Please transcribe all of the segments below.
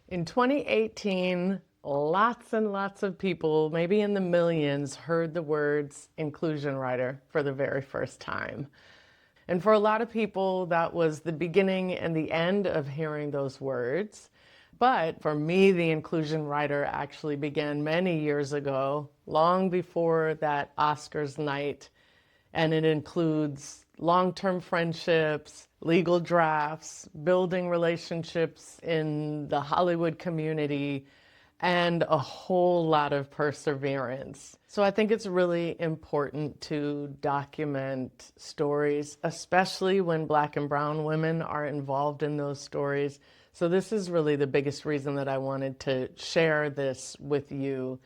In 2018, lots and lots of people, maybe in the millions, heard the words inclusion writer for the very first time. And for a lot of people, that was the beginning and the end of hearing those words. But for me, the inclusion writer actually began many years ago, long before that Oscars night. And it includes long-term friendships, legal drafts, building relationships in the Hollywood community, and a whole lot of perseverance. So I think it's really important to document stories, especially when Black and brown women are involved in those stories. So this is really the biggest reason that I wanted to share this with you,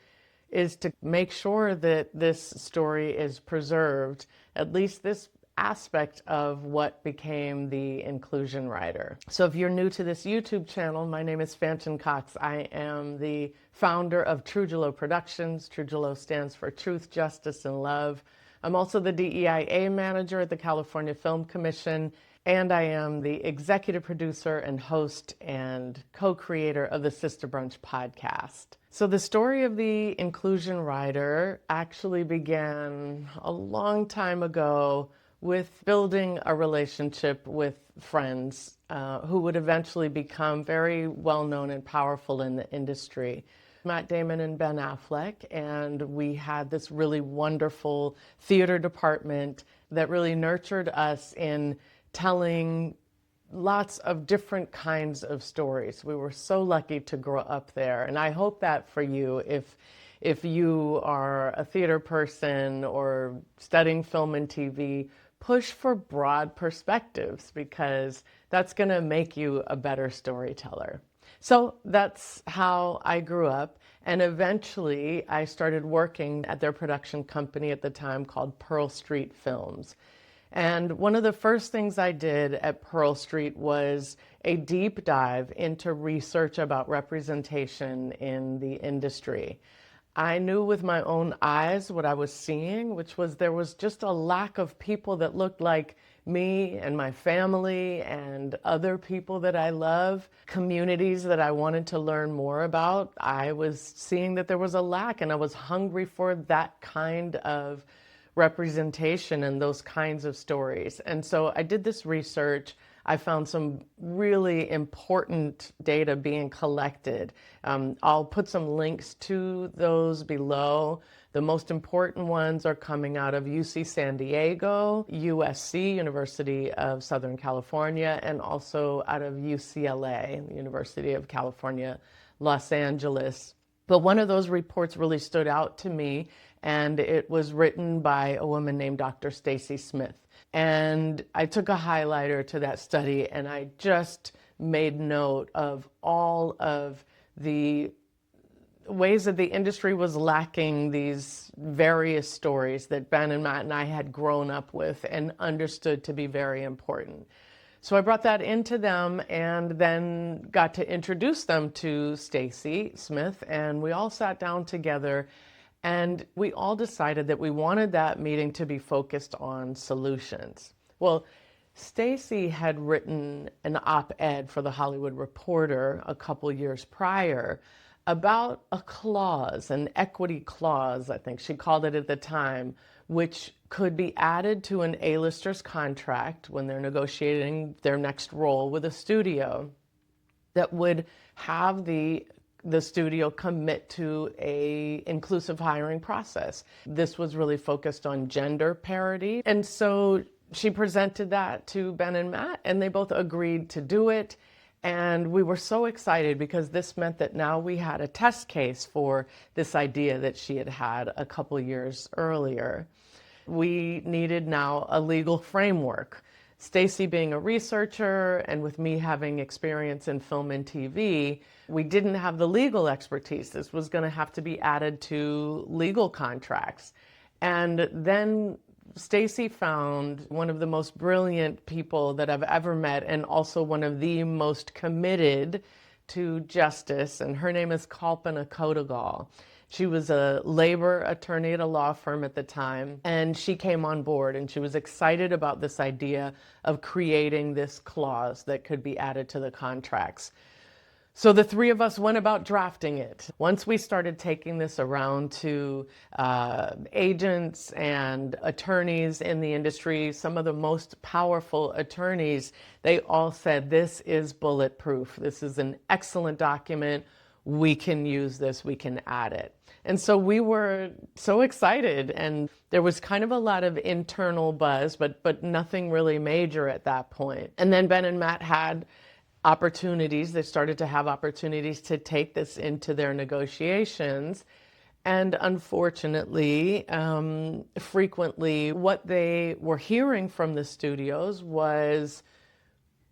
is to make sure that this story is preserved, at least this aspect of what became the inclusion writer. So if you're new to this YouTube channel, my name is Fanshen Cox. I am the founder of Trujillo Productions. Trujillo stands for Truth, Justice, and Love. I'm also the DEIA Manager at the California Film Commission, and I am the executive producer and host and co-creator of the Sista Brunch Podcast. So the story of the inclusion writer actually began a long time ago with building a relationship with friends who would eventually become very well-known and powerful in the industry. Matt Damon and Ben Affleck, and we had this really wonderful theater department that really nurtured us in telling lots of different kinds of stories. We were so lucky to grow up there, and I hope that for you, if you are a theater person or studying film and TV, push for broad perspectives, because that's going to make you a better storyteller. So that's how I grew up, and eventually I started working at their production company at the time called Pearl Street Films. And one of the first things I did at Pearl Street was a deep dive into research about representation in the industry. I knew with my own eyes what I was seeing, which was there was just a lack of people that looked like me and my family and other people that I love, communities that I wanted to learn more about. I was seeing that there was a lack, and I was hungry for that kind of representation and those kinds of stories. And so I did this research. I found some really important data being collected. I'll put some links to those below. The most important ones are coming out of UC San Diego, USC, University of Southern California, and also out of UCLA, University of California, Los Angeles. But one of those reports really stood out to me, and it was written by a woman named Dr. Stacy Smith. And I took a highlighter to that study, and I just made note of all of the ways that the industry was lacking these various stories that Ben and Matt and I had grown up with and understood to be very important. So I brought that into them and then got to introduce them to Stacy Smith, and we all sat down together, and we all decided that we wanted that meeting to be focused on solutions. Well, Stacy had written an op-ed for The Hollywood Reporter a couple years prior about a clause, an equity clause, I think she called it at the time, which could be added to an A-lister's contract when they're negotiating their next role with a studio, that would have the studio commit to a inclusive hiring process. This was really focused on gender parity. And so she presented that to Ben and Matt, and they both agreed to do it. And we were so excited because this meant that now we had a test case for this idea that she had had a couple years earlier. We needed now a legal framework. Stacy being a researcher and with me having experience in film and TV, we didn't have the legal expertise. This was going to have to be added to legal contracts. And then Stacy found one of the most brilliant people that I've ever met, and also one of the most committed to justice, and her name is Kalpana Kotagal. She was a labor attorney at a law firm at the time, and she came on board, and she was excited about this idea of creating this clause that could be added to the contracts. So the three of us went about drafting it. Once we started taking this around to agents and attorneys in the industry, some of the most powerful attorneys, they all said, this is bulletproof. This is an excellent document. We can use this, we can add it. And so we were so excited, and there was kind of a lot of internal buzz, but nothing really major at that point. And then Ben and Matt had opportunities. They started to have opportunities to take this into their negotiations. And unfortunately, frequently what they were hearing from the studios was,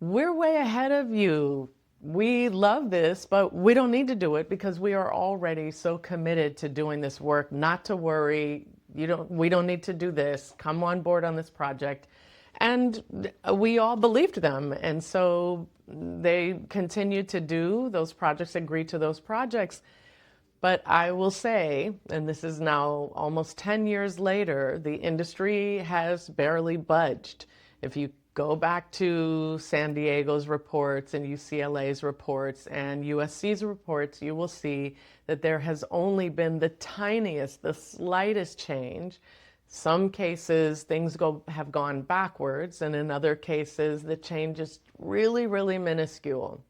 we're way ahead of you. We love this, but we don't need to do it because we are already so committed to doing this work. Not to worry. We don't need to do this. Come on board on this project. And we all believed them. And so they continued to do those projects, agree to those projects. But I will say, and this is now almost 10 years later, the industry has barely budged. If you go back to San Diego's reports and UCLA's reports and USC's reports, you will see that there has only been the tiniest, the slightest change. Some cases, things have gone backwards, and in other cases, the change is really, really minuscule.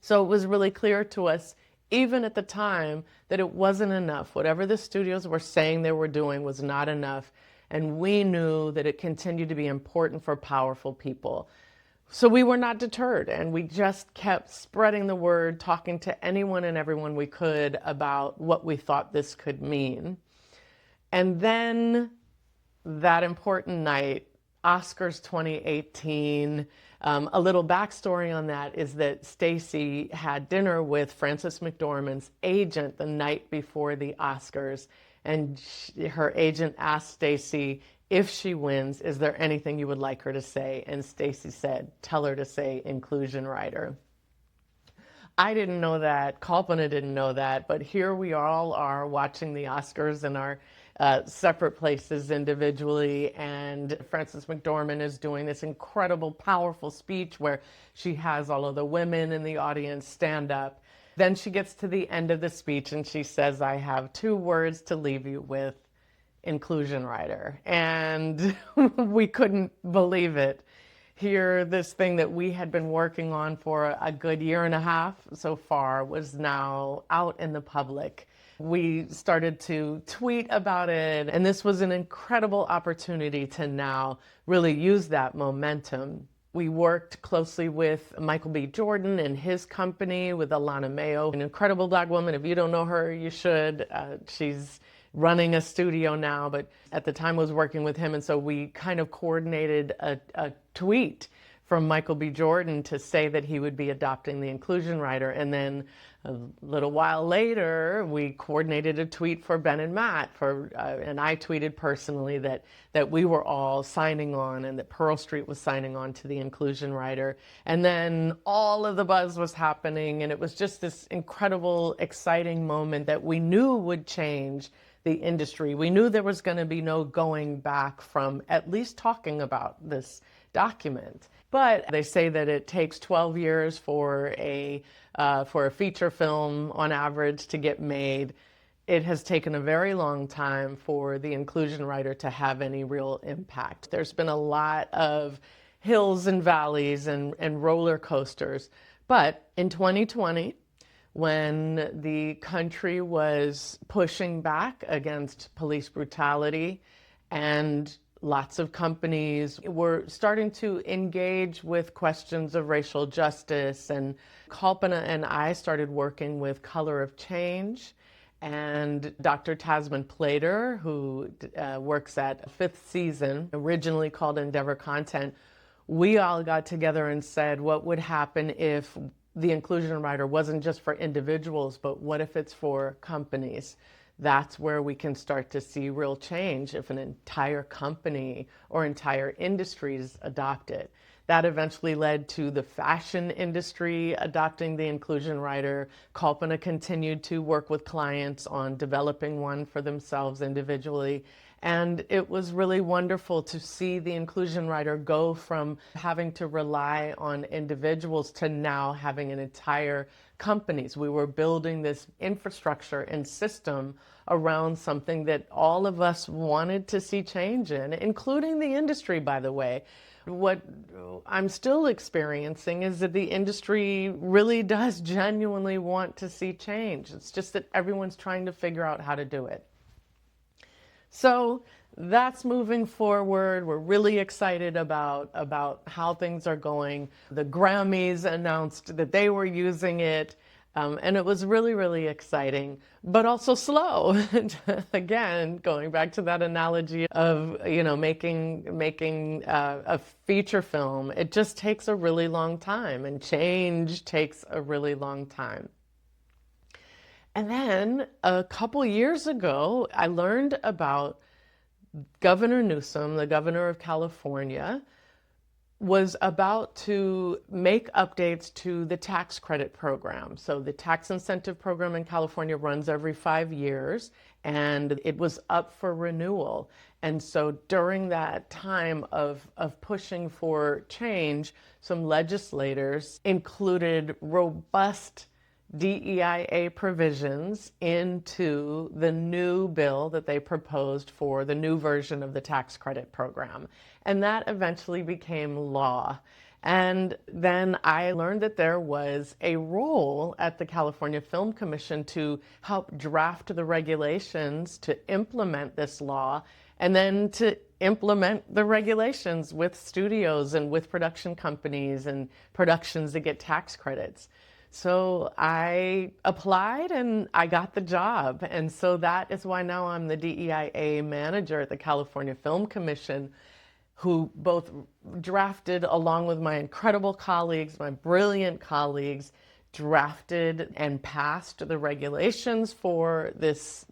So it was really clear to us, even at the time, that it wasn't enough. Whatever the studios were saying they were doing was not enough, and we knew that it continued to be important for powerful people. So we were not deterred, and we just kept spreading the word, talking to anyone and everyone we could about what we thought this could mean. And then that important night, Oscars 2018, a little backstory on that is that Stacy had dinner with Frances McDormand's agent the night before the Oscars. And her agent asked Stacy, if she wins, is there anything you would like her to say? And Stacy said, tell her to say inclusion writer. I didn't know that, Kalpana didn't know that, but here we all are watching the Oscars in our separate places individually, and Frances McDormand is doing this incredible, powerful speech where she has all of the women in the audience stand up. Then she gets to the end of the speech and she says, I have 2 words to leave you with, inclusion writer. And we couldn't believe it. Here, this thing that we had been working on for a good year and a half so far was now out in the public. We started to tweet about it, and this was an incredible opportunity to now really use that momentum. We worked closely with Michael B. Jordan and his company, with Alana Mayo, an incredible Black woman. If you don't know her, you should. She's running a studio now, but at the time was working with him, and so we kind of coordinated a tweet from Michael B. Jordan to say that he would be adopting the inclusion writer. And then a little while later, we coordinated a tweet for Ben and Matt, and I tweeted personally that we were all signing on and that Pearl Street was signing on to the inclusion writer. And then all of the buzz was happening, and it was just this incredible, exciting moment that we knew would change the industry. We knew there was going to be no going back from at least talking about this document. But they say that it takes 12 years for a feature film on average to get made. It has taken a very long time for the inclusion writer to have any real impact. There's been a lot of hills and valleys and roller coasters. But in 2020, when the country was pushing back against police brutality and lots of companies were starting to engage with questions of racial justice, and Kalpana and I started working with Color of Change, and Dr. Tasman Plater, who works at Fifth Season, originally called Endeavor Content. We all got together and said, what would happen if the inclusion writer wasn't just for individuals, but what if it's for companies? That's where we can start to see real change if an entire company or entire industries adopt it. That eventually led to the fashion industry adopting the inclusion writer. Kalpana continued to work with clients on developing one for themselves individually. And it was really wonderful to see the inclusion writer go from having to rely on individuals to now having an entire companies. We were building this infrastructure and system around something that all of us wanted to see change in, including the industry, by the way. What I'm still experiencing is that the industry really does genuinely want to see change. It's just that everyone's trying to figure out how to do it. So that's moving forward. We're really excited about how things are going. The Grammys announced that they were using it. And it was really, really exciting, but also slow. Again, going back to that analogy of, making a feature film, it just takes a really long time, and change takes a really long time. And then a couple years ago, I learned about Governor Newsom, the governor of California, was about to make updates to the tax credit program. So the tax incentive program in California runs every 5 years, and it was up for renewal. And so during that time of pushing for change, some legislators included robust DEIA provisions into the new bill that they proposed for the new version of the tax credit program. And that eventually became law. And then I learned that there was a role at the California Film Commission to help draft the regulations to implement this law, and then to implement the regulations with studios and with production companies and productions that get tax credits. So I applied and I got the job. And so that is why now I'm the DEIA manager at the California Film Commission, who both drafted, along with my incredible colleagues, my brilliant colleagues, drafted and passed the regulations for this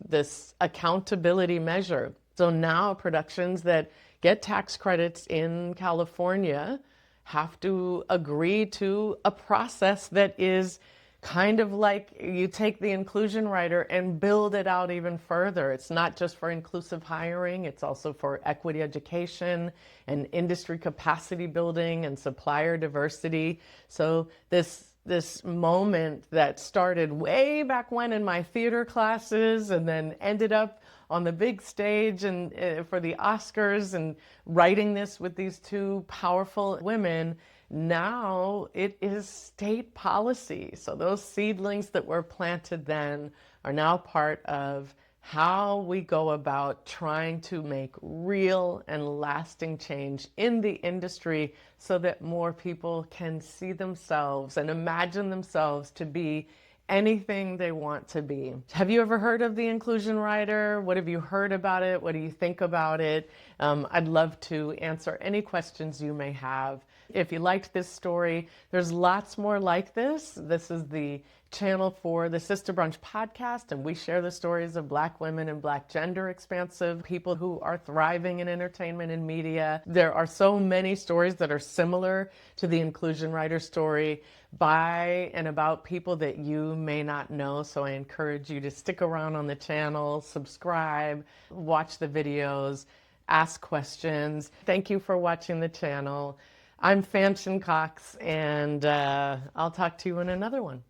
accountability measure. So now productions that get tax credits in California have to agree to a process that is kind of like you take the inclusion rider and build it out even further. It's not just for inclusive hiring, it's also for equity education and industry capacity building and supplier diversity. So this moment that started way back when in my theater classes and then ended up on the big stage and for the Oscars and writing this with these two powerful women, now it is state policy. So those seedlings that were planted then are now part of how we go about trying to make real and lasting change in the industry so that more people can see themselves and imagine themselves to be anything they want to be. Have you ever heard of the Inclusion Rider? What have you heard about it? What do you think about it? I'd love to answer any questions you may have. If you liked this story, there's lots more like this. This is the channel for the Sista Brunch Podcast, and we share the stories of Black women and Black gender expansive people who are thriving in entertainment and media. There are so many stories that are similar to the Inclusion Rider story by and about people that you may not know. So I encourage you to stick around on the channel, subscribe, watch the videos, ask questions. Thank you for watching the channel. I'm Fanshen Cox, and I'll talk to you in another one.